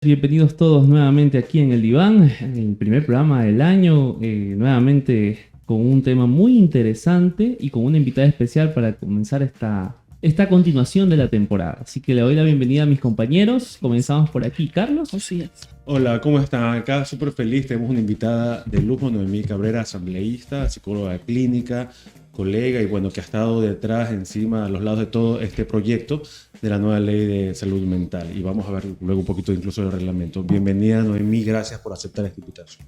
Bienvenidos todos nuevamente aquí en el Diván, en el primer programa del año, nuevamente con un tema muy interesante y con una invitada especial para comenzar esta continuación de la temporada. Así que le doy la bienvenida a mis compañeros. Comenzamos por aquí, Carlos. Así es. Hola, ¿cómo están? Acá súper feliz, tenemos una invitada de lujo, Noemí Cabrera, asambleísta, psicóloga clínica, colega y bueno, que ha estado detrás, encima, a los lados de todo este proyecto de la nueva ley de salud mental. Y vamos a ver luego un poquito incluso del reglamento. Bienvenida, Noemí, gracias por aceptar esta invitación.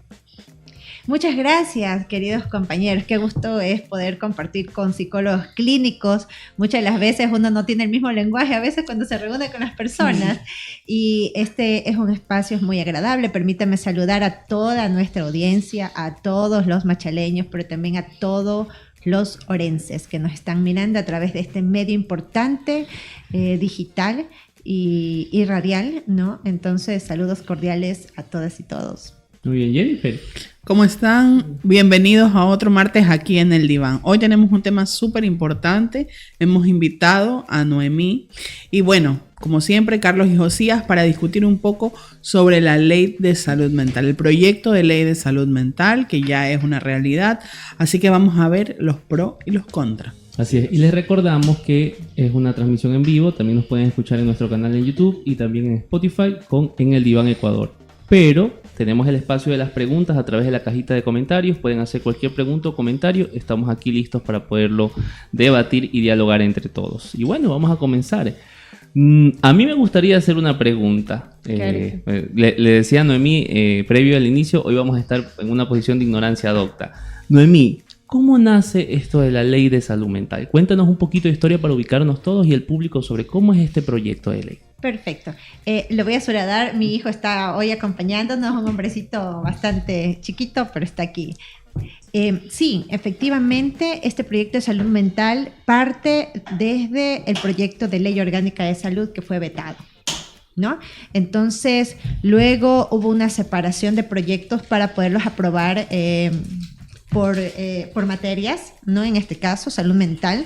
Muchas gracias, queridos compañeros. Qué gusto es poder compartir con psicólogos clínicos. Muchas de las veces uno no tiene el mismo lenguaje, a veces cuando se reúne con las personas. Y este es un espacio muy agradable. Permítame saludar a toda nuestra audiencia, a todos los machaleños, pero también a todos los orenses que nos están mirando a través de este medio importante, digital y radial, ¿no? Entonces, saludos cordiales a todas y todos. Muy bien, Jennifer. ¿Cómo están? Bienvenidos a otro martes aquí en el Diván. Hoy tenemos un tema súper importante. Hemos invitado a Noemí y bueno, como siempre, Carlos y Josías para discutir un poco sobre la ley de salud mental, el proyecto de ley de salud mental que ya es una realidad. Así que vamos a ver los pros y los contras. Así es, y les recordamos que es una transmisión en vivo. También nos pueden escuchar en nuestro canal en YouTube y también en Spotify en el Diván Ecuador. Pero tenemos el espacio de las preguntas a través de la cajita de comentarios. Pueden hacer cualquier pregunta o comentario. Estamos aquí listos para poderlo debatir y dialogar entre todos. Y bueno, vamos a comenzar. A mí me gustaría hacer una pregunta. Le decía a Noemí, previo al inicio, hoy vamos a estar en una posición de ignorancia docta. Noemí, ¿cómo nace esto de la ley de salud mental? Cuéntanos un poquito de historia para ubicarnos todos y el público sobre cómo es este proyecto de ley. Perfecto. Lo voy a saludar. Mi hijo está hoy acompañándonos, un hombrecito bastante chiquito, pero está aquí. Sí, efectivamente, este proyecto de salud mental parte desde el proyecto de ley orgánica de salud que fue vetado, ¿no? Entonces, luego hubo una separación de proyectos para poderlos aprobar por materias, ¿no? En este caso, salud mental.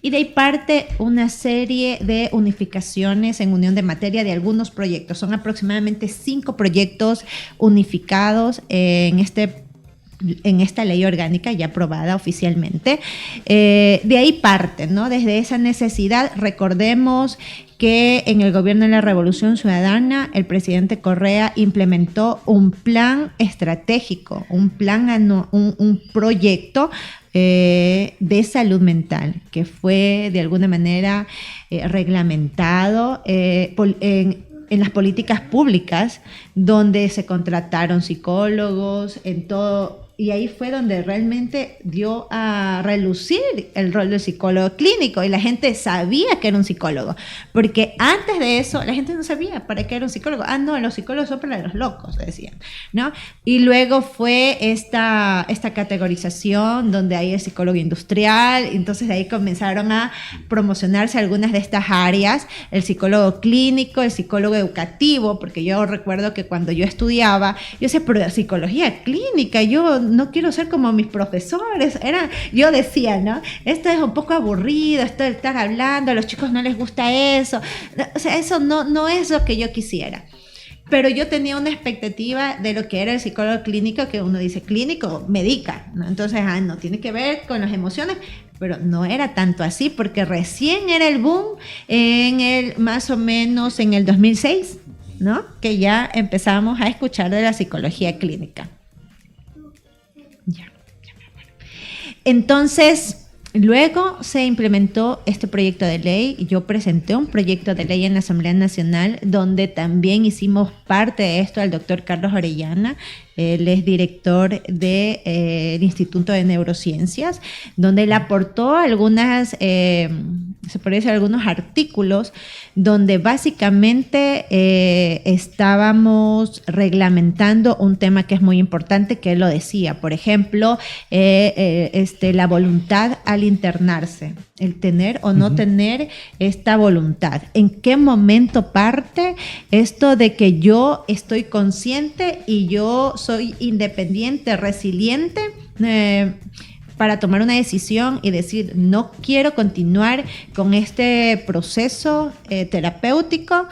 Y de ahí parte una serie de unificaciones en unión de materia de algunos proyectos. Son aproximadamente 5 proyectos unificados en esta ley orgánica ya aprobada oficialmente. De ahí parte, ¿no? Desde esa necesidad, recordemos que en el gobierno de la Revolución Ciudadana, el presidente Correa implementó un plan estratégico, un proyecto de salud mental que fue de alguna manera reglamentado en las políticas públicas, donde se contrataron psicólogos en todo. Y ahí fue donde realmente dio a relucir el rol del psicólogo clínico y la gente sabía que era un psicólogo, porque antes de eso la gente no sabía para qué era un psicólogo. Ah, no, los psicólogos son para los locos, decían, ¿no? Y luego fue esta categorización donde hay el psicólogo industrial, entonces de ahí comenzaron a promocionarse algunas de estas áreas, el psicólogo clínico, el psicólogo educativo, porque yo recuerdo que cuando yo estudiaba, yo decía, pero psicología clínica, yo no quiero ser como mis profesores. Yo decía, ¿no? Esto es un poco aburrido, esto de estar hablando, a los chicos no les gusta eso. O sea, eso no es lo que yo quisiera. Pero yo tenía una expectativa de lo que era el psicólogo clínico, que uno dice, clínico, medica, ¿no? Entonces, no tiene que ver con las emociones, pero no era tanto así, porque recién era el boom más o menos en el 2006, ¿no? Que ya empezamos a escuchar de la psicología clínica. Entonces, luego se implementó este proyecto de ley y yo presenté un proyecto de ley en la Asamblea Nacional donde también hicimos parte de esto al doctor Carlos Orellana. Él es director del Instituto de Neurociencias, donde él aportó algunos artículos donde básicamente estábamos reglamentando un tema que es muy importante, que él lo decía. Por ejemplo, la voluntad al internarse, el tener o no tener esta voluntad. ¿En qué momento parte esto de que yo estoy consciente y yo soy independiente, resiliente? para tomar una decisión y decir, no quiero continuar con este proceso terapéutico,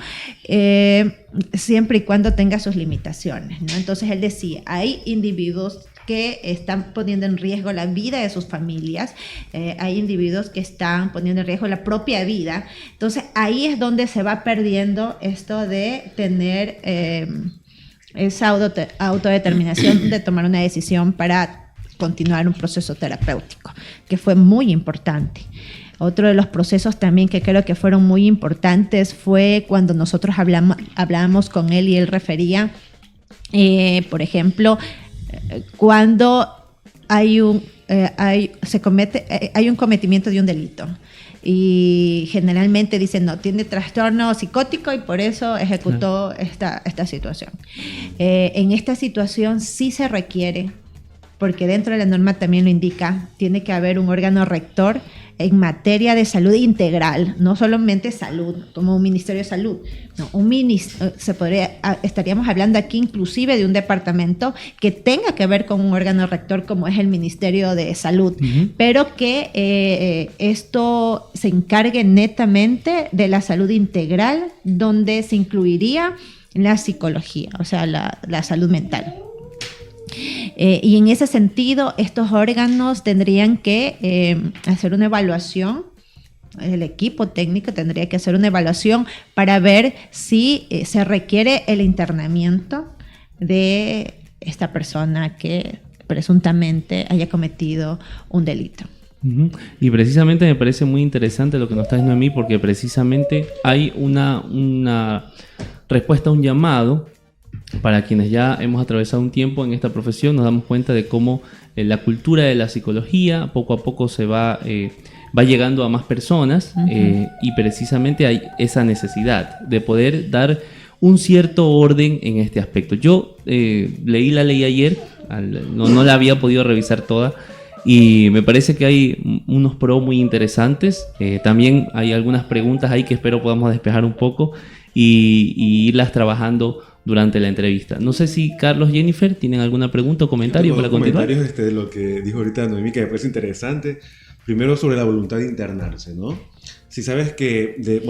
siempre y cuando tenga sus limitaciones, ¿no? Entonces él decía, hay individuos que están poniendo en riesgo la vida de sus familias, hay individuos que están poniendo en riesgo la propia vida. Entonces ahí es donde se va perdiendo esto de tener esa autodeterminación de tomar una decisión para continuar un proceso terapéutico, que fue muy importante. Otro de los procesos también que creo que fueron muy importantes fue cuando nosotros hablábamos con él y él refería, por ejemplo, cuando hay un cometimiento de un delito y generalmente dicen no, tiene trastorno psicótico y por eso ejecutó esta situación. En esta situación sí se requiere, porque dentro de la norma también lo indica, tiene que haber un órgano rector en materia de salud integral, no solamente salud, como un ministerio de salud, no, estaríamos hablando aquí inclusive de un departamento que tenga que ver con un órgano rector como es el Ministerio de Salud, pero que esto se encargue netamente de la salud integral, donde se incluiría la psicología, o sea, la salud mental. Y en ese sentido, estos órganos tendrían que hacer una evaluación, el equipo técnico tendría que hacer una evaluación para ver si se requiere el internamiento de esta persona que presuntamente haya cometido un delito. Y precisamente me parece muy interesante lo que nos está diciendo a mí, porque precisamente hay una respuesta a un llamado. Para quienes ya hemos atravesado un tiempo en esta profesión, nos damos cuenta de cómo la cultura de la psicología poco a poco se va llegando a más personas, y precisamente hay esa necesidad de poder dar un cierto orden en este aspecto. Yo leí la ley ayer, no la había podido revisar toda, y me parece que hay unos pros muy interesantes. También hay algunas preguntas ahí que espero podamos despejar un poco y irlas trabajando durante la entrevista. No sé si Carlos, Jennifer, ¿tienen alguna pregunta o comentario para continuar? Comentarios de lo que dijo ahorita Noemí, que me parece interesante. Primero sobre la voluntad de internarse, ¿no? Si sabes que, de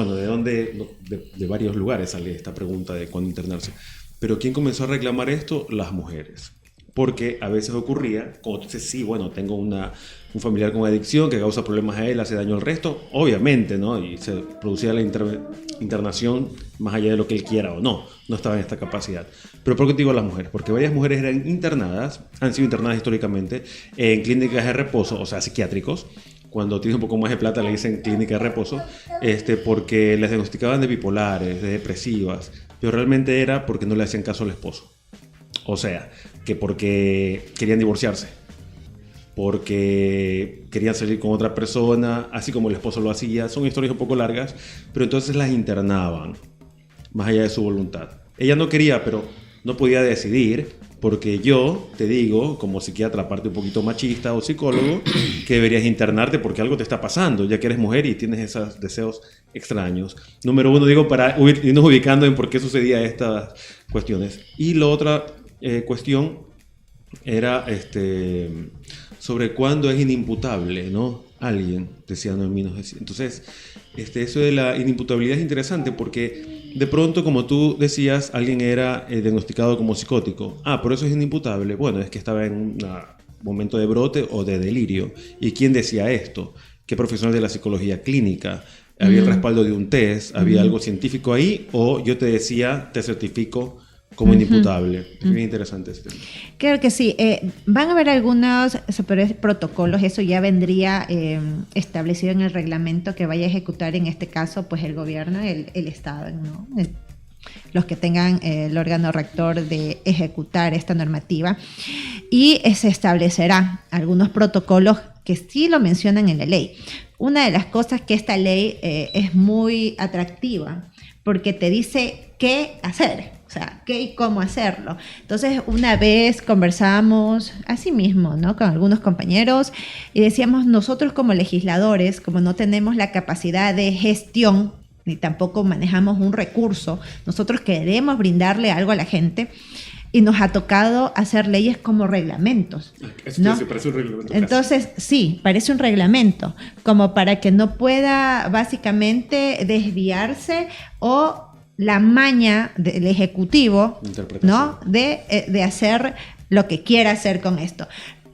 varios lugares sale esta pregunta de cuándo internarse. Pero ¿quién comenzó a reclamar esto? Las mujeres. Porque a veces ocurría, como tú dices, sí, bueno, tengo un familiar con adicción que causa problemas a él, hace daño al resto, obviamente, ¿no? Y se producía la internación más allá de lo que él quiera o no estaba en esta capacidad. Pero ¿por qué te digo las mujeres? Porque varias mujeres han sido internadas históricamente en clínicas de reposo, o sea, psiquiátricos. Cuando tienes un poco más de plata le dicen clínica de reposo, porque les diagnosticaban de bipolares, de depresivas, pero realmente era porque no le hacían caso al esposo. O sea, que porque querían divorciarse, porque querían salir con otra persona, así como el esposo lo hacía. Son historias un poco largas, pero entonces las internaban, más allá de su voluntad. Ella no quería, pero no podía decidir, porque yo te digo, como psiquiatra, aparte un poquito machista o psicólogo, que deberías internarte porque algo te está pasando, ya que eres mujer y tienes esos deseos extraños. Número uno, digo, para irnos ubicando en por qué sucedía estas cuestiones. Y la otra cuestión era sobre cuándo es inimputable, ¿no? Alguien, decía Noemí. Entonces, eso de la inimputabilidad es interesante porque de pronto, como tú decías, alguien era diagnosticado como psicótico. Por eso es inimputable. Bueno, es que estaba en un momento de brote o de delirio. ¿Y quién decía esto? ¿Qué profesional de la psicología clínica? ¿Había el respaldo de un test? ¿Había algo científico ahí? ¿O yo te decía, te certifico como inimputable? Es bien interesante este tema. Creo que sí. Van a haber algunos protocolos, eso ya vendría establecido en el reglamento que vaya a ejecutar en este caso pues el gobierno, el Estado, ¿no? Los que tengan el órgano rector de ejecutar esta normativa, y se establecerá algunos protocolos que sí lo mencionan en la ley. Una de las cosas que esta ley es muy atractiva porque te dice qué hacer. O sea, qué y cómo hacerlo. Entonces, una vez conversamos así mismo, ¿no?, con algunos compañeros y decíamos, nosotros como legisladores, como no tenemos la capacidad de gestión, ni tampoco manejamos un recurso, nosotros queremos brindarle algo a la gente, y nos ha tocado hacer leyes como reglamentos, ¿no? Sí, parece un reglamento. Entonces, sí, parece un reglamento, como para que no pueda básicamente desviarse o la maña del Ejecutivo, ¿no? De hacer lo que quiera hacer con esto.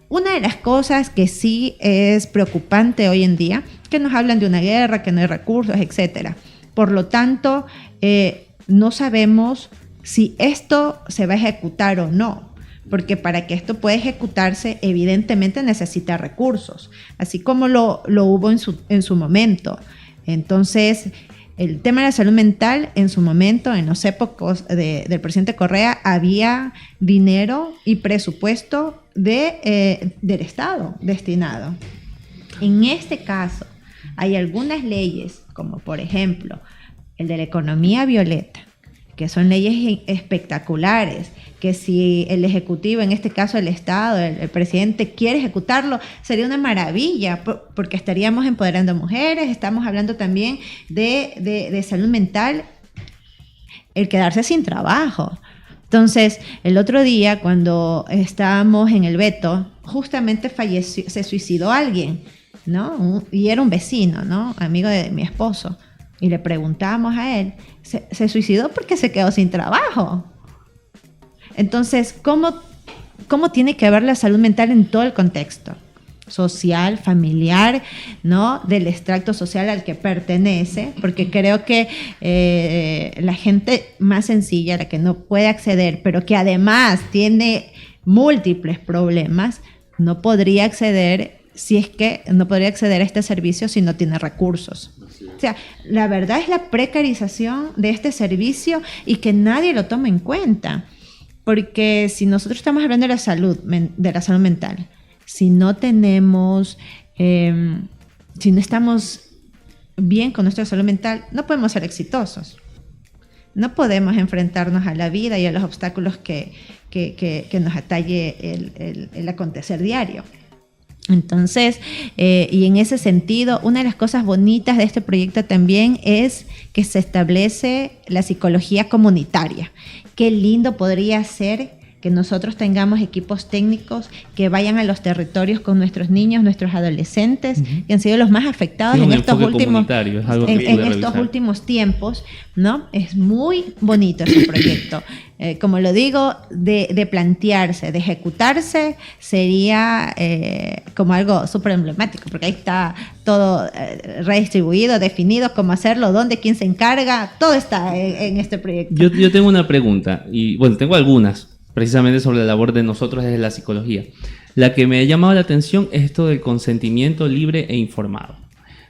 Una de las cosas que sí es preocupante hoy en día, que nos hablan de una guerra, que no hay recursos, etcétera. Por lo tanto, no sabemos si esto se va a ejecutar o no, porque para que esto pueda ejecutarse, evidentemente necesita recursos, así como lo hubo en su momento. Entonces, el tema de la salud mental, en su momento, en los épocas del presidente Correa, había dinero y presupuesto del Estado destinado. En este caso, hay algunas leyes, como por ejemplo, el de la economía violeta, que son leyes espectaculares, que si el Ejecutivo, en este caso el Estado, el presidente quiere ejecutarlo, sería una maravilla, porque estaríamos empoderando mujeres, estamos hablando también de salud mental, el quedarse sin trabajo. Entonces, el otro día, cuando estábamos en el veto, justamente se suicidó alguien, ¿no? Y era un vecino, ¿no? Amigo de mi esposo. Y le preguntamos a él, se suicidó porque se quedó sin trabajo. Entonces, ¿cómo tiene que ver la salud mental en todo el contexto? Social, familiar, ¿no? Del extracto social al que pertenece, porque creo que la gente más sencilla, la que no puede acceder, pero que además tiene múltiples problemas, no podría acceder a este servicio si no tiene recursos. O sea, la verdad es la precarización de este servicio y que nadie lo toma en cuenta. Porque si nosotros estamos hablando de la salud mental, si no tenemos, si no estamos bien con nuestra salud mental, no podemos ser exitosos. No podemos enfrentarnos a la vida y a los obstáculos que nos atalle el acontecer diario. Entonces, y en ese sentido, una de las cosas bonitas de este proyecto también es que se establece la psicología comunitaria. Qué lindo podría ser que nosotros tengamos equipos técnicos que vayan a los territorios con nuestros niños, nuestros adolescentes, que han sido los más afectados en estos últimos tiempos, ¿no? Es muy bonito ese proyecto. Como lo digo, de plantearse, de ejecutarse, sería como algo súper emblemático, porque ahí está todo redistribuido, definido, cómo hacerlo, dónde, quién se encarga, todo está en este proyecto. Yo tengo una pregunta, y bueno, tengo algunas, precisamente sobre la labor de nosotros desde la psicología. La que me ha llamado la atención es esto del consentimiento libre e informado.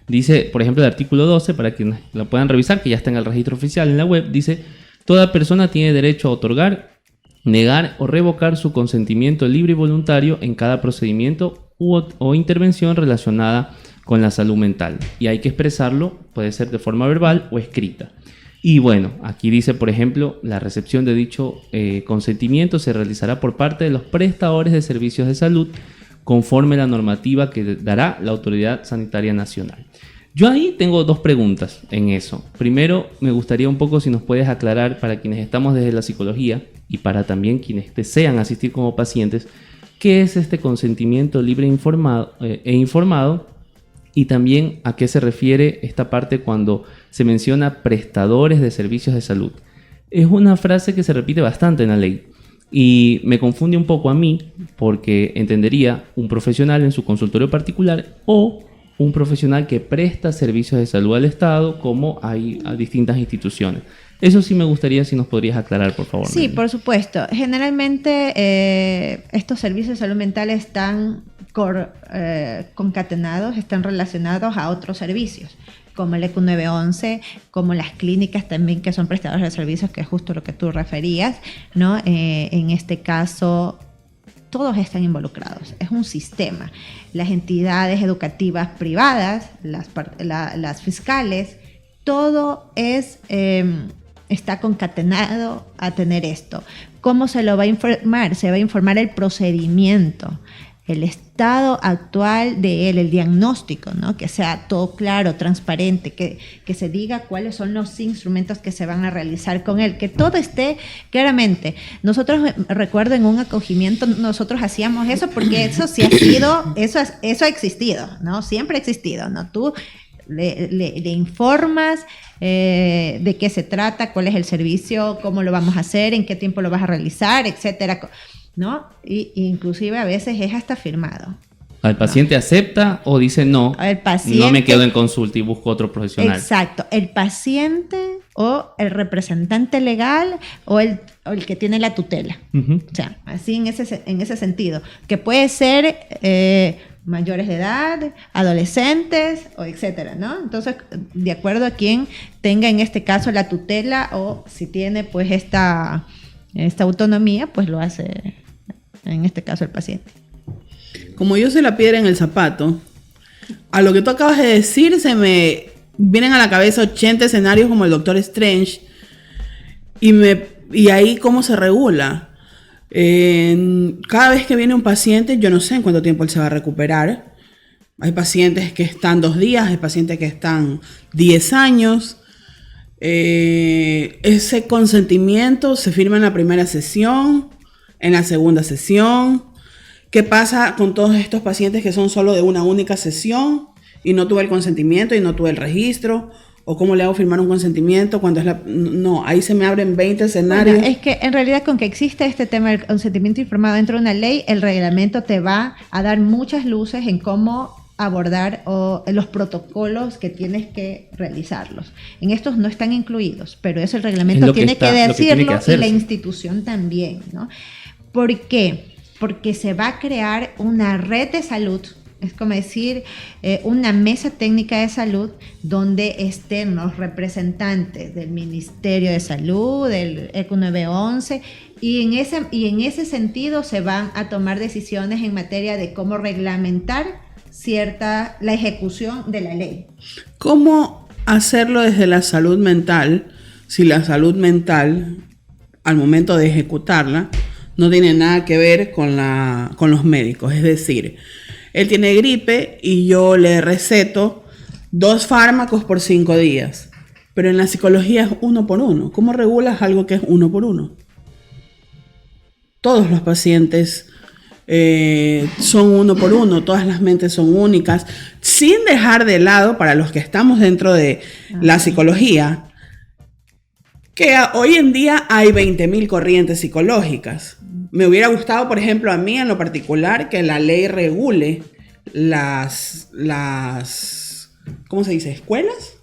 Dice, por ejemplo, el artículo 12, para quienes lo puedan revisar, que ya está en el registro oficial en la web, dice: toda persona tiene derecho a otorgar, negar o revocar su consentimiento libre y voluntario en cada procedimiento o intervención relacionada con la salud mental. Y hay que expresarlo, puede ser de forma verbal o escrita. Y bueno, aquí dice, por ejemplo, la recepción de dicho consentimiento se realizará por parte de los prestadores de servicios de salud conforme a la normativa que dará la Autoridad Sanitaria Nacional. Yo ahí tengo dos preguntas en eso. Primero, me gustaría un poco si nos puedes aclarar, para quienes estamos desde la psicología y para también quienes desean asistir como pacientes, qué es este consentimiento libre e informado, y también a qué se refiere esta parte cuando se menciona prestadores de servicios de salud. Es una frase que se repite bastante en la ley y me confunde un poco a mí, porque entendería un profesional en su consultorio particular o un profesional que presta servicios de salud al Estado, como hay a distintas instituciones. Eso sí me gustaría si nos podrías aclarar, por favor. Sí, por supuesto. Generalmente estos servicios de salud mental están concatenados, están relacionados a otros servicios, como el ECU 911, como las clínicas también, que son prestadores de servicios, que es justo lo que tú referías, ¿no? En este caso, todos están involucrados. Es un sistema. Las entidades educativas privadas, las fiscales, todo está concatenado a tener esto. ¿Cómo se lo va a informar? Se va a informar el procedimiento. el estado actual de él, el diagnóstico, ¿no? Que sea todo claro, transparente, que se diga cuáles son los instrumentos que se van a realizar con él, que todo esté claramente. Nosotros, recuerdo en un acogimiento, nosotros hacíamos eso porque eso sí ha sido, eso ha existido, ¿no? Siempre ha existido, ¿no? Tú le informas de qué se trata, cuál es el servicio, cómo lo vamos a hacer, en qué tiempo lo vas a realizar, etcétera, ¿no? Y inclusive a veces es hasta firmado. ¿El paciente acepta o dice no? El paciente, no me quedo en consulta y busco otro profesional. Exacto. El paciente o el representante legal o el que tiene la tutela. Uh-huh. O sea, así en ese sentido. Que puede ser mayores de edad, adolescentes, o etcétera, ¿no? Entonces, de acuerdo a quien tenga en este caso la tutela o si tiene pues esta autonomía, pues lo hace en este caso el paciente. Como yo soy la piedra en el zapato, a lo que tú acabas de decir se me vienen a la cabeza 80 escenarios como el Doctor Strange y ahí cómo se regula. Cada vez que viene un paciente, yo no sé en cuánto tiempo él se va a recuperar. Hay pacientes que están 2 días, hay pacientes que están 10 años. Ese consentimiento se firma en la primera sesión, en la segunda sesión. ¿Qué pasa con todos estos pacientes que son solo de una única sesión y no tuve el consentimiento y no tuve el registro? ¿O cómo le hago firmar un consentimiento cuando es No, ahí se me abren 20 escenarios. Bueno, es que en realidad con que existe este tema del consentimiento informado dentro de una ley, el reglamento te va a dar muchas luces en cómo abordar los protocolos que tienes que realizarlos. En estos no están incluidos, pero eso el reglamento tiene que decirlo y la institución también, ¿no? ¿Por qué? Porque se va a crear una red de salud, es como decir, una mesa técnica de salud donde estén los representantes del Ministerio de Salud, del ECU 911, y en ese sentido se van a tomar decisiones en materia de cómo reglamentar la ejecución de la ley. ¿Cómo hacerlo desde la salud mental si la salud mental, al momento de ejecutarla, no tiene nada que ver con los médicos? Es decir, él tiene gripe y yo le receto 2 fármacos por 5 días, pero en la psicología es 1 por 1. ¿Cómo regulas algo que es 1 por 1? Todos los pacientes son 1 por 1, todas las mentes son únicas, sin dejar de lado, para los que estamos dentro de la psicología, que hoy en día hay 20.000 corrientes psicológicas. Me hubiera gustado, por ejemplo, a mí en lo particular, que la ley regule las ¿cómo se dice? ¿Escuelas?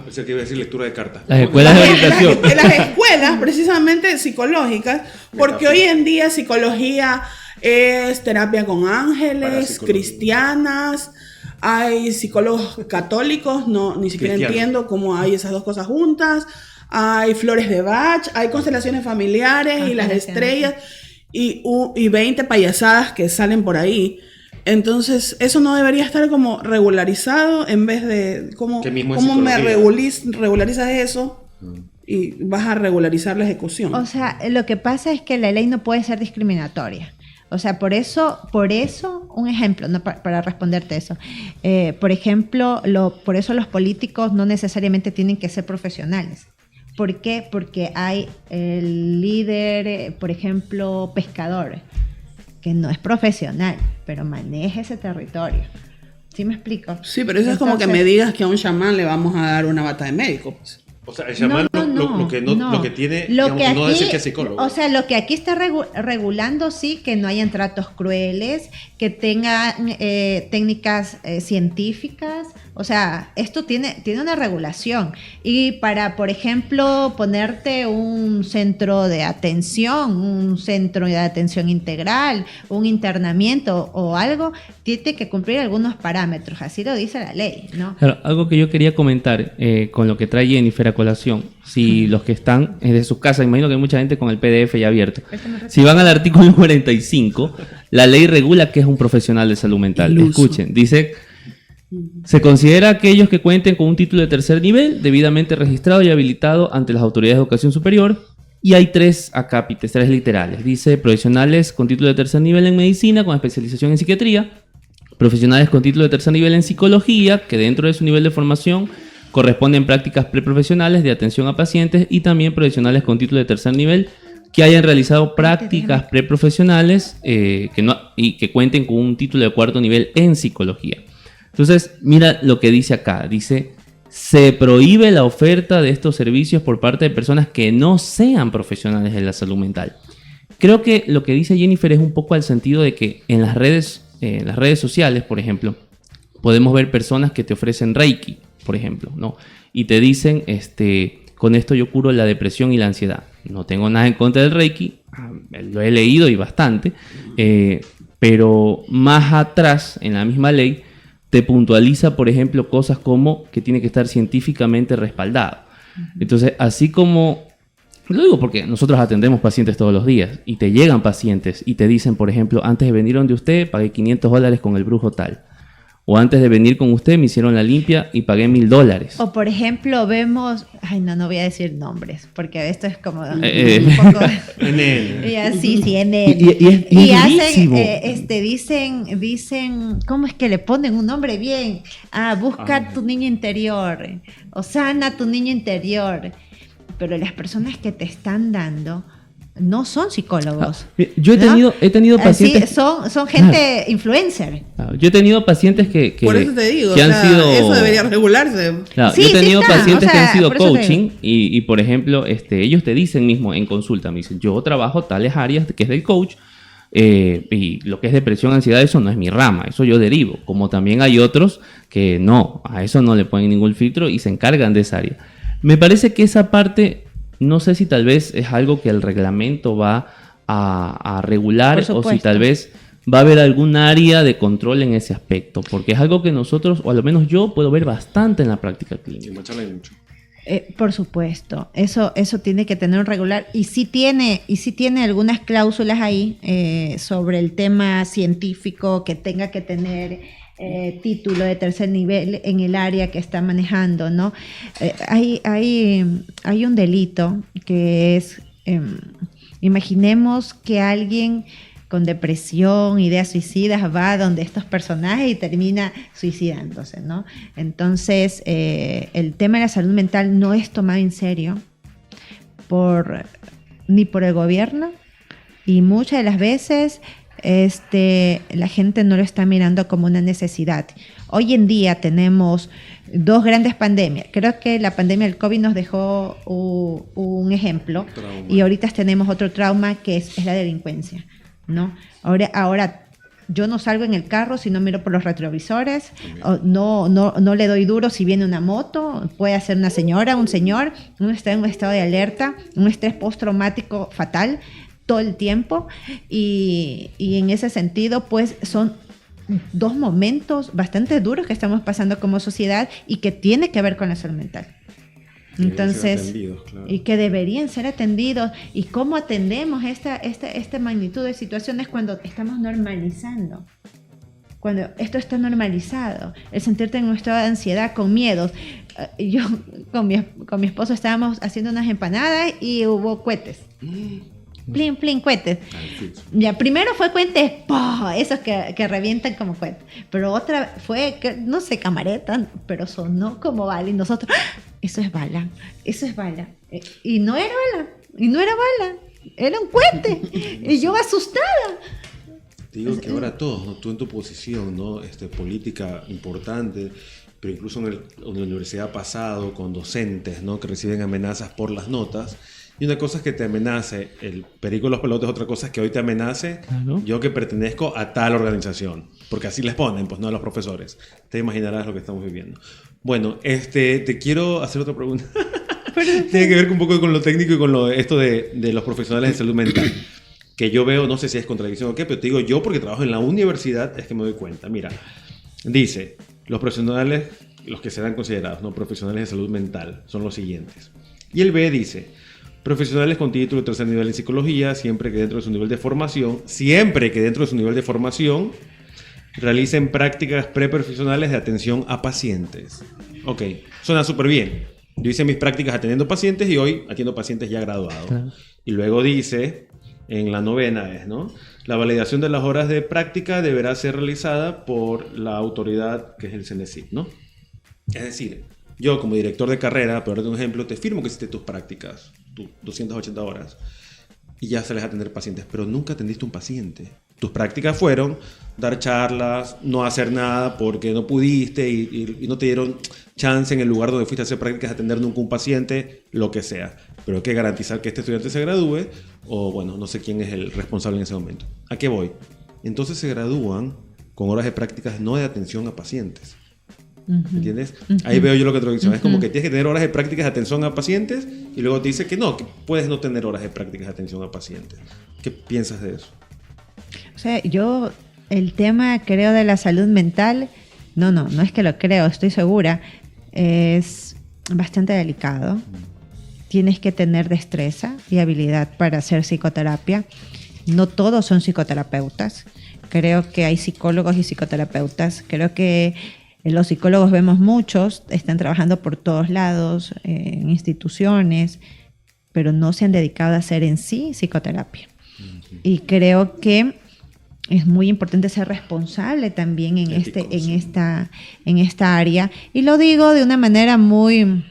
Pensé que iba a decir lectura de cartas. Las escuelas de orientación. Las escuelas, precisamente psicológicas, porque hoy en día psicología es terapia con ángeles, cristianas, hay psicólogos católicos, ni siquiera entiendo cómo hay esas 2 cosas juntas, hay flores de Bach, hay constelaciones familiares y las estrellas y 20 payasadas que salen por ahí. Entonces, eso no debería estar como regularizado en vez de cómo me regularizas eso y vas a regularizar la ejecución. O sea, lo que pasa es que la ley no puede ser discriminatoria. O sea, por eso, un ejemplo, ¿no? Para responderte eso. Por ejemplo, por eso los políticos no necesariamente tienen que ser profesionales. ¿Por qué? Porque hay el líder, por ejemplo, pescador, que no es profesional, pero maneja ese territorio. ¿Sí me explico? Sí, pero eso es como que me digas que a un chamán le vamos a dar una bata de médico, pues. O sea, el chamán lo que tiene, digamos, no decir que es psicólogo. O sea, lo que aquí está regulando, sí, que no hayan tratos crueles, que tengan técnicas científicas. O sea, esto tiene una regulación. Y para, por ejemplo, ponerte un centro de atención integral, un internamiento o algo, tiene que cumplir algunos parámetros. Así lo dice la ley, ¿no? Claro, algo que yo quería comentar con lo que trae Jennifer a colación. Si los que están desde sus casas, imagino que hay mucha gente con el PDF ya abierto. Si van al artículo 45, la ley regula que es un profesional de salud mental. Escuchen, dice: se considera aquellos que cuenten con un título de 3er nivel debidamente registrado y habilitado ante las autoridades de educación superior, Y hay 3 acápites, 3 literales. Dice profesionales con título de tercer nivel en medicina con especialización en psiquiatría, profesionales con título de tercer nivel en psicología, que dentro de su nivel de formación corresponden prácticas preprofesionales de atención a pacientes, y también profesionales con título de tercer nivel que hayan realizado prácticas preprofesionales y que cuenten con un título de cuarto nivel en psicología. Entonces, mira lo que dice acá. Dice, se prohíbe la oferta de estos servicios por parte de personas que no sean profesionales de la salud mental. Creo que lo que dice Jennifer es un poco al sentido de que en las redes sociales, por ejemplo, podemos ver personas que te ofrecen Reiki, por ejemplo, ¿no? Y te dicen, con esto yo curo la depresión y la ansiedad. No tengo nada en contra del Reiki, lo he leído y bastante, pero más atrás, en la misma ley, te puntualiza, por ejemplo, cosas como que tiene que estar científicamente respaldado. Entonces, así como, lo digo porque nosotros atendemos pacientes todos los días y te llegan pacientes y te dicen, por ejemplo, antes de venir donde usted pagué $500 con el brujo tal. O antes de venir con usted me hicieron la limpia y pagué $1,000. O por ejemplo vemos, no voy a decir nombres, porque esto es como un poco... En y así, sí, en él. Y hacen, dicen, ¿cómo es que le ponen un nombre bien? Busca tu niño interior, o sana tu niño interior. Pero las personas que te están dando no son psicólogos. Yo he tenido pacientes... Sí, son gente influencer. Yo he tenido pacientes que por eso te digo, que han sido... eso debería regularse. Claro, Sí, yo he tenido está. pacientes que han sido por eso coaching y, por ejemplo, ellos te dicen mismo en consulta, me dicen, yo trabajo tales áreas que es del coach, y lo que es depresión, ansiedad, eso no es mi rama, eso yo derivo. Como también hay otros que no, a eso no le ponen ningún filtro y se encargan de esa área. Me parece que esa parte... No sé si tal vez es algo que el reglamento va a regular o si tal vez va a haber algún área de control en ese aspecto, porque es algo que nosotros, o al menos yo, puedo ver bastante en la práctica clínica. mucho. Por supuesto, eso tiene que tener un regular y sí tiene algunas cláusulas ahí sobre el tema científico que tenga que tener título de tercer nivel en el área que está manejando, ¿no? Hay un delito que es, imaginemos que alguien con depresión, ideas suicidas, va donde estos personajes y termina suicidándose, ¿no? Entonces, el tema de la salud mental no es tomado en serio ni por el gobierno, y muchas de las veces la gente no lo está mirando como una necesidad. Hoy en día tenemos 2 grandes pandemias. Creo que la pandemia del COVID nos dejó un ejemplo, y ahorita tenemos otro trauma que es la delincuencia, ¿no? Ahora yo no salgo en el carro si no miro por los retrovisores, no le doy duro si viene una moto, puede ser una señora, un señor, uno está en un estado de alerta, un estrés postraumático fatal todo el tiempo, y en ese sentido pues son 2 momentos bastante duros que estamos pasando como sociedad y que tiene que ver con la salud mental. Entonces, claro. Y que deberían ser atendidos. ¿Y cómo atendemos esta magnitud de situaciones cuando estamos normalizando? Cuando esto está normalizado, el sentirte en un estado de ansiedad, con miedos. Yo con mi esposo estábamos haciendo unas empanadas y hubo cohetes. Plin, plin, cohetes. Ya, primero fue cohetes, ¡poh! Esos que revientan como cohetes. Pero otra fue, no sé, camareta, pero sonó como bala. Y nosotros, ¡ah! Eso es bala. Y no era bala, era un cohete. Y yo asustada. Te digo que ahora todos, ¿no? Tú en tu posición, ¿no? Política importante, pero incluso en la universidad ha pasado con docentes, ¿no? Que reciben amenazas por las notas. Y una cosa es que te amenace el perico de los pelotes, otra cosa es que hoy te amenace yo que pertenezco a tal organización. Porque así les ponen, pues no a los profesores. Te imaginarás lo que estamos viviendo. Bueno, te quiero hacer otra pregunta. Tiene que ver un poco con lo técnico y con esto de los profesionales de salud mental. Que yo veo, no sé si es contradicción o qué, pero te digo yo porque trabajo en la universidad es que me doy cuenta. Mira, dice, los profesionales, los que serán considerados, ¿no? Profesionales de salud mental, son los siguientes. Y el B dice... Profesionales con título de tercer nivel en psicología, siempre que dentro de su nivel de formación, realicen prácticas preprofesionales de atención a pacientes. Ok, suena súper bien. Yo hice mis prácticas atendiendo pacientes y hoy atiendo pacientes ya graduados. Y luego dice, en la 9ª ¿no? La validación de las horas de práctica deberá ser realizada por la autoridad que es el CENESID, ¿no? Es decir, yo como director de carrera, por darte un ejemplo, te firmo que hiciste tus prácticas, tus 280 horas, y ya sales a atender pacientes, pero nunca atendiste un paciente. Tus prácticas fueron dar charlas, no hacer nada porque no pudiste y no te dieron chance en el lugar donde fuiste a hacer prácticas, atender nunca un paciente, lo que sea. Pero hay que garantizar que este estudiante se gradúe, o bueno, no sé quién es el responsable en ese momento. ¿A qué voy? Entonces se gradúan con horas de prácticas no de atención a pacientes. ¿Entiendes? Ahí veo yo lo que te digo. Es como que tienes que tener horas de prácticas de atención a pacientes y luego te dice que no, que puedes no tener horas de prácticas de atención a pacientes. ¿Qué piensas de eso? O sea, yo el tema creo de la salud mental, no es que lo creo, estoy segura, es bastante delicado. Tienes que tener destreza y habilidad para hacer psicoterapia. No todos son psicoterapeutas. Creo que hay psicólogos y psicoterapeutas. Creo que los psicólogos vemos muchos, están trabajando por todos lados, en instituciones, pero no se han dedicado a hacer en sí psicoterapia. Y creo que es muy importante ser responsable también en esta área. Y lo digo de una manera muy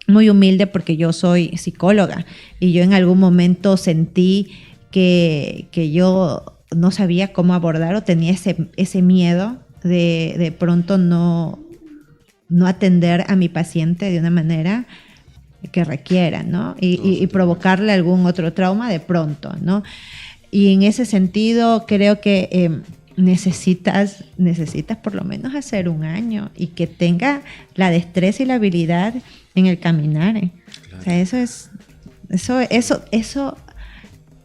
humilde porque yo soy psicóloga y yo en algún momento sentí que yo no sabía cómo abordar o tenía ese miedo de pronto no atender a mi paciente de una manera que requiera, ¿no? Y provocarle algún otro trauma de pronto, ¿no? Y en ese sentido creo que necesitas por lo menos hacer 1 año y que tenga la destreza y la habilidad en el caminar. Claro. O sea, eso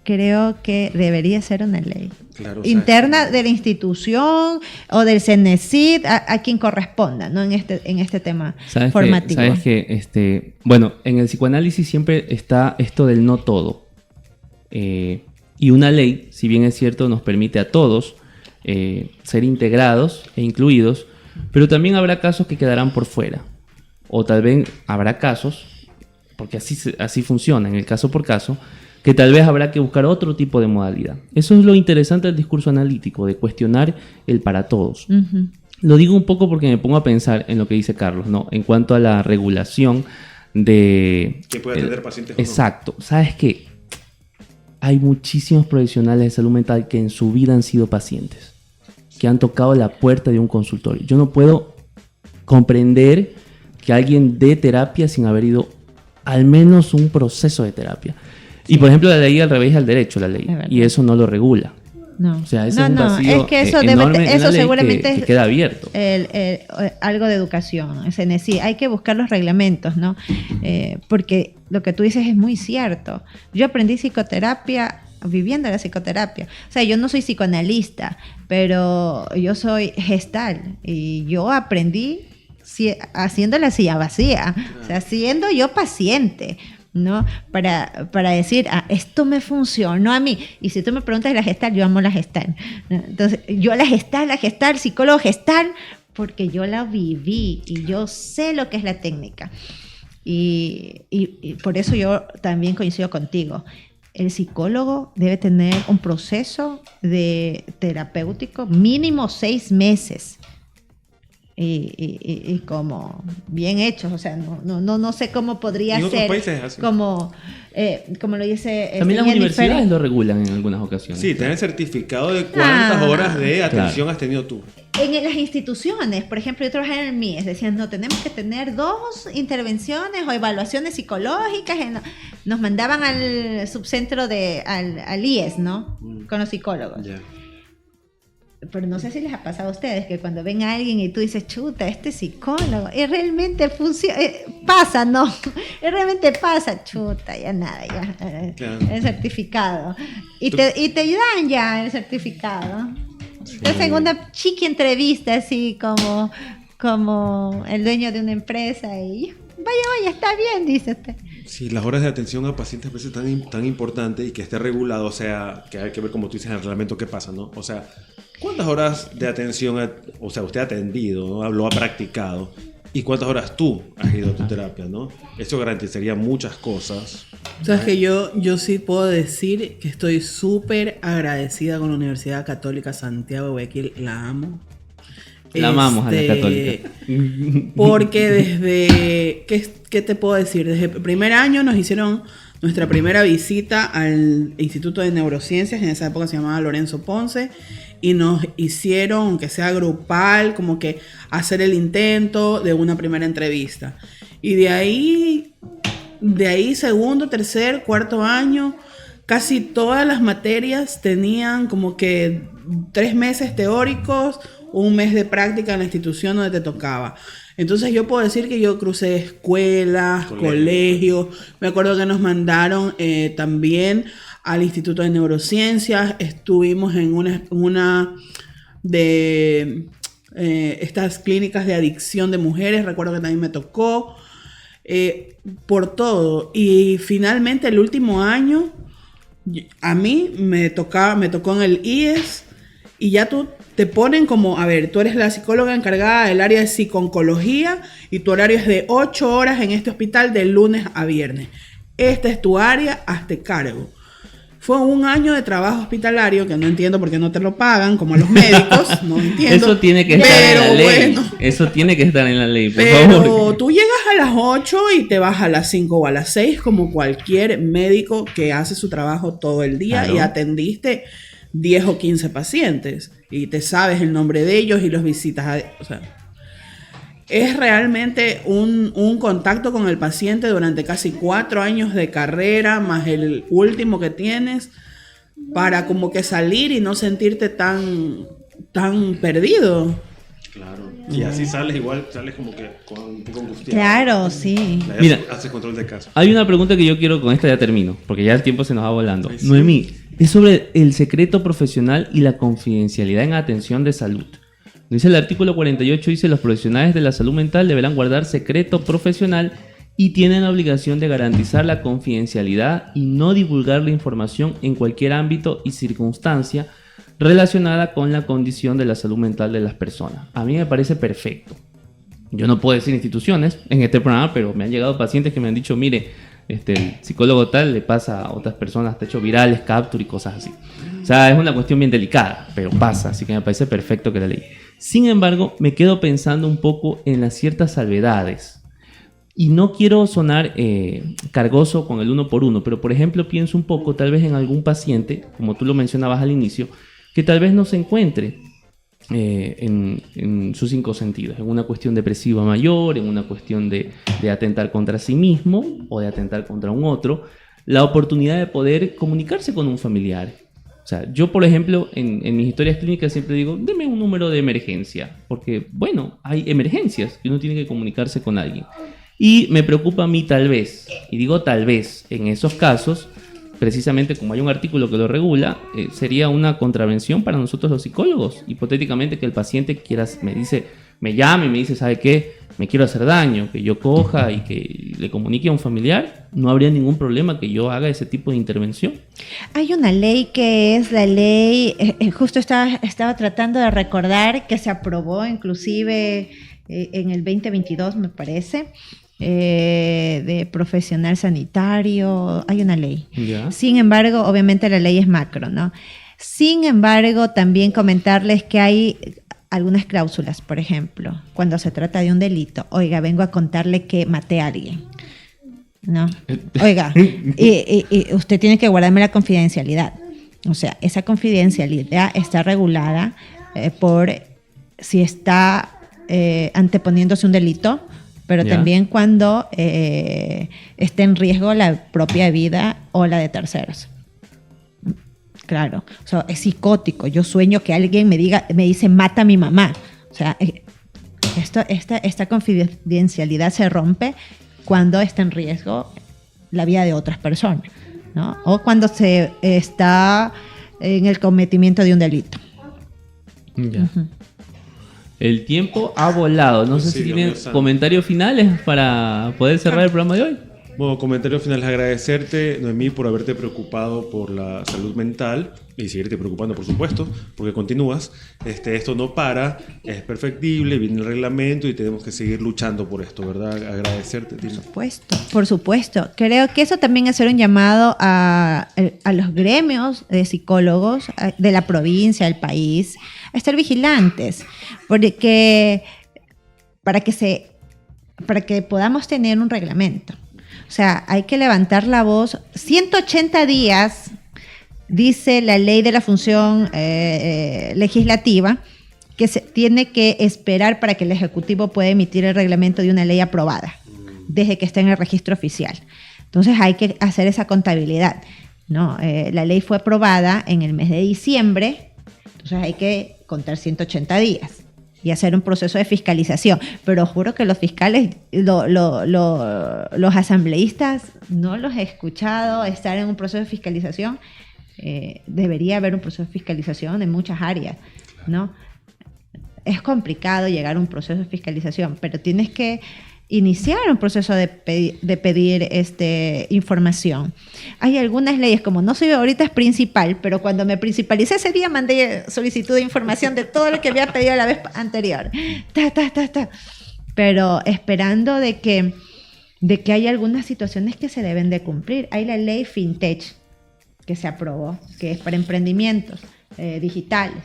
creo que debería ser una ley. Claro, interna de la institución o del CENESID a quien corresponda, ¿no? en este tema formativo. Sabes que bueno, en el psicoanálisis siempre está esto del no todo. Y una ley, si bien es cierto, nos permite a todos ser integrados e incluidos, pero también habrá casos que quedarán por fuera. O tal vez habrá casos, porque así funciona, en el caso por caso, que tal vez habrá que buscar otro tipo de modalidad. Eso es lo interesante del discurso analítico, de cuestionar el para todos. Uh-huh. Lo digo un poco porque me pongo a pensar en lo que dice Carlos, ¿no? En cuanto a la regulación de... ¿Quién puede atender pacientes o no? Exacto. ¿Sabes qué? Hay muchísimos profesionales de salud mental que en su vida han sido pacientes, que han tocado la puerta de un consultorio. Yo no puedo comprender que alguien dé terapia sin haber ido al menos un proceso de terapia. Sí. Y por ejemplo, la ley al revés al derecho, la ley. Y eso no lo regula. No. O sea, ese es un vacío es que eso, eso seguramente que queda abierto. Algo de educación. Sí, hay que buscar los reglamentos, ¿no? Porque lo que tú dices es muy cierto. Yo aprendí psicoterapia viviendo la psicoterapia. O sea, yo no soy psicoanalista, pero yo soy gestal y yo aprendí haciendo la silla vacía, o sea, siendo yo paciente, ¿no? Para decir, esto me funcionó a mí. Y si tú me preguntas de la gestal, yo amo la gestal, ¿no? Entonces, yo la gestal, psicólogo gestal, porque yo la viví y yo sé lo que es la técnica. Y por eso yo también coincido contigo. El psicólogo debe tener un proceso de terapéutico mínimo 6 meses. Y como bien hechos, o sea, no sé cómo podría ser. En otros países es así. Como lo dice. También las universidades lo regulan en algunas ocasiones. Sí, tener certificado de cuántas horas de atención has tenido tú. En las instituciones, por ejemplo, yo trabajaba en el MIES, decían, no, tenemos que tener 2 intervenciones o evaluaciones psicológicas. Nos mandaban al subcentro al IES, ¿no? Con los psicólogos. Yeah. Pero no sé si les ha pasado a ustedes que cuando ven a alguien y tú dices, chuta, este psicólogo, y realmente funciona, pasa, ¿no? Y realmente pasa, chuta, ya nada, ya, claro. El certificado. Y te dan ya el certificado. Sí. Entonces, en una chiqui entrevista, así como el dueño de una empresa, y vaya, está bien, dice usted. Sí, las horas de atención a pacientes a veces tan importante y que esté regulado, o sea, que hay que ver, como tú dices, en el reglamento qué pasa, ¿no? O sea, ¿cuántas horas de atención, usted ha atendido, ¿no? Lo ha practicado? ¿Y cuántas horas tú has ido a tu terapia, ¿no? Eso garantizaría muchas cosas O sea, es que yo sí puedo decir que estoy súper agradecida con la Universidad Católica Santiago de Guayaquil. La amo. La amamos a la católica. Porque desde, ¿qué te puedo decir? Desde el primer año nos hicieron nuestra primera visita al Instituto de Neurociencias, en esa época se llamaba Lorenzo Ponce, y nos hicieron, aunque sea grupal, como que hacer el intento de una primera entrevista. Y de ahí segundo, tercer, cuarto año, casi todas las materias tenían como que 3 meses teóricos, 1 mes de práctica en la institución donde te tocaba. Entonces yo puedo decir que yo crucé escuelas, colegios. Me acuerdo que nos mandaron también al Instituto de Neurociencias. Estuvimos en una de estas clínicas de adicción de mujeres. Recuerdo que también me tocó. Por todo. Y finalmente el último año a mí me tocó en el IES, y ya tú te ponen como, a ver, tú eres la psicóloga encargada del área de psico-oncología y tu horario es de 8 horas en este hospital de lunes a viernes. Esta es tu área, hazte cargo. Fue un año de trabajo hospitalario que no entiendo por qué no te lo pagan, como a los médicos, no entiendo. Eso tiene que estar en la ley. Bueno, eso tiene que estar en la ley, por favor. Pero tú llegas a las 8 y te vas a las 5 o a las 6 como cualquier médico que hace su trabajo todo el día, claro. Y atendiste 10 o 15 pacientes y te sabes el nombre de ellos y los visitas. O sea, es realmente un contacto con el paciente durante casi 4 años de carrera, más el último que tienes, para como que salir y no sentirte tan perdido. Claro. Y así sales como que con un poco angustiado. Claro, sí. Mira, haces control de caso. Hay una pregunta que yo quiero, con esta ya termino, porque ya el tiempo se nos va volando. Sí. Noemí, es sobre el secreto profesional y la confidencialidad en atención de salud. Dice el artículo 48, dice: los profesionales de la salud mental deberán guardar secreto profesional y tienen la obligación de garantizar la confidencialidad y no divulgar la información en cualquier ámbito y circunstancia relacionada con la condición de la salud mental de las personas. A mí me parece perfecto. Yo no puedo decir instituciones en este programa, pero me han llegado pacientes que me han dicho: mire, el psicólogo tal le pasa a otras personas, te ha hecho virales, capture y cosas así. O sea, es una cuestión bien delicada, pero pasa, así que me parece perfecto que la ley. Sin embargo, me quedo pensando un poco en las ciertas salvedades. Y no quiero sonar cargoso con el 1 por 1, pero por ejemplo pienso un poco tal vez en algún paciente, como tú lo mencionabas al inicio, que tal vez no se encuentre en sus 5 sentidos, en una cuestión depresiva mayor, en una cuestión de atentar contra sí mismo o de atentar contra un otro, la oportunidad de poder comunicarse con un familiar. O sea, yo por ejemplo en mis historias clínicas siempre digo: deme un número de emergencia, porque bueno, hay emergencias y uno tiene que comunicarse con alguien. Y me preocupa a mí tal vez, y digo tal vez, en esos casos, precisamente como hay un artículo que lo regula, sería una contravención para nosotros los psicólogos. Hipotéticamente que el paciente me llame y me dice: ¿sabe qué? Me quiero hacer daño, que yo coja y que le comunique a un familiar. No habría ningún problema que yo haga ese tipo de intervención. Hay una ley que es la ley, justo estaba tratando de recordar, que se aprobó inclusive en el 2022, me parece, de profesional sanitario. Hay una ley. ¿Ya? Sin embargo, obviamente la ley es macro, ¿no? Sin embargo, también comentarles que hay algunas cláusulas. Por ejemplo, cuando se trata de un delito: oiga, vengo a contarle que maté a alguien, ¿no? Oiga, y usted tiene que guardarme la confidencialidad. O sea, esa confidencialidad está regulada por si está anteponiéndose un delito, pero ¿ya? También cuando esté en riesgo la propia vida o la de terceros. Claro, o sea, es psicótico. Yo sueño que alguien me dice: mata a mi mamá. O sea, esta confidencialidad se rompe cuando está en riesgo la vida de otras personas, ¿no? O cuando se está en el cometimiento de un delito. Ya. Uh-huh. El tiempo ha volado. No sé si tienen comentarios finales para poder cerrar el programa de hoy. Bueno, comentario final, agradecerte, Noemí, por haberte preocupado por la salud mental y seguirte preocupando, por supuesto, porque continúas. Esto no para, es perfectible, viene el reglamento y tenemos que seguir luchando por esto, ¿verdad? Agradecerte. Por supuesto. Creo que eso también es hacer un llamado a los gremios de psicólogos de la provincia, del país, a estar vigilantes, porque para que podamos tener un reglamento. O sea, hay que levantar la voz. 180 días, dice la ley de la función legislativa, que se tiene que esperar para que el Ejecutivo pueda emitir el reglamento de una ley aprobada, desde que esté en el registro oficial. Entonces hay que hacer esa contabilidad, ¿no? La ley fue aprobada en el mes de diciembre, entonces hay que contar 180 días. Y hacer un proceso de fiscalización. Pero juro que los fiscales, los asambleístas, no los he escuchado estar en un proceso de fiscalización. Debería haber un proceso de fiscalización en muchas áreas, ¿no? Es complicado llegar a un proceso de fiscalización, pero tienes que iniciar un proceso de pedir información. Hay algunas leyes, como no soy ahorita es principal, pero cuando me principalicé ese día mandé solicitud de información de todo lo que había pedido la vez anterior. Pero esperando de que hay algunas situaciones que se deben de cumplir. Hay la ley FinTech que se aprobó, que es para emprendimientos digitales.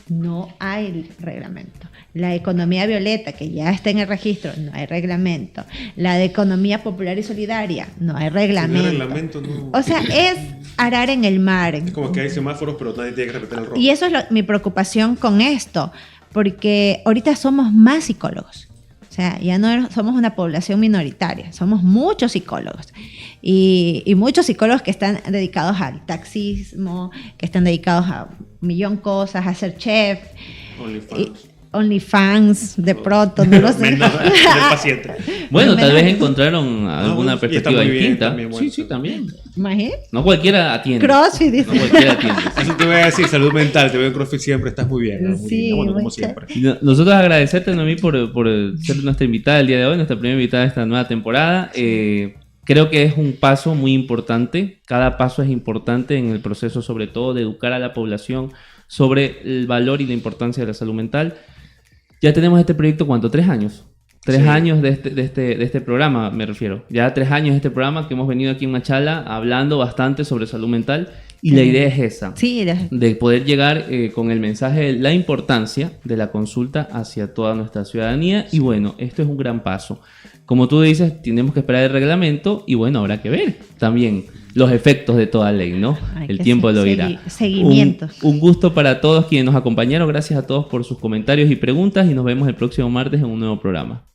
No hay reglamento. La economía violeta, que ya está en el registro, no hay reglamento. La de economía popular y solidaria, no hay reglamento. Si no hay reglamento, no. O sea, es arar en el mar. Es como que hay semáforos, pero nadie tiene que respetar el rojo. Y eso es mi preocupación con esto, porque ahorita somos más psicólogos. O sea, ya no somos una población minoritaria, somos muchos psicólogos. Y muchos psicólogos que están dedicados al taxismo, que están dedicados a un millón de cosas, a ser chef. OnlyFans, de pronto, no lo sé. Menos del paciente. Bueno, tal vez encontraron alguna bueno, perspectiva distinta. También, bueno. Sí, también. Imagínate. No cualquiera atiende. CrossFit, dice. No cualquiera atiende. Así te voy a decir, salud mental, te veo en CrossFit siempre, estás muy bien. ¿No? Muy Sí, linda, bueno, como muchas- siempre. Y nosotros agradecerte, Noemí, por ser nuestra invitada el día de hoy, nuestra primera invitada de esta nueva temporada. Creo que es un paso muy importante. Cada paso es importante en el proceso, sobre todo, de educar a la población sobre el valor y la importancia de la salud mental. Ya tenemos este proyecto, ¿cuánto? 3 años. 3 Sí. años de este programa, me refiero. Ya 3 años de este programa que hemos venido aquí en Machala hablando bastante sobre salud mental. Y la idea es esa. Sí, De poder llegar con el mensaje de la importancia de la consulta hacia toda nuestra ciudadanía. Y bueno, esto es un gran paso. Como tú dices, tenemos que esperar el reglamento y bueno, habrá que ver también los efectos de toda ley, ¿no? Hay El que tiempo lo dirá. seguimientos. Un gusto para todos quienes nos acompañaron. Gracias a todos por sus comentarios y preguntas y nos vemos el próximo martes en un nuevo programa.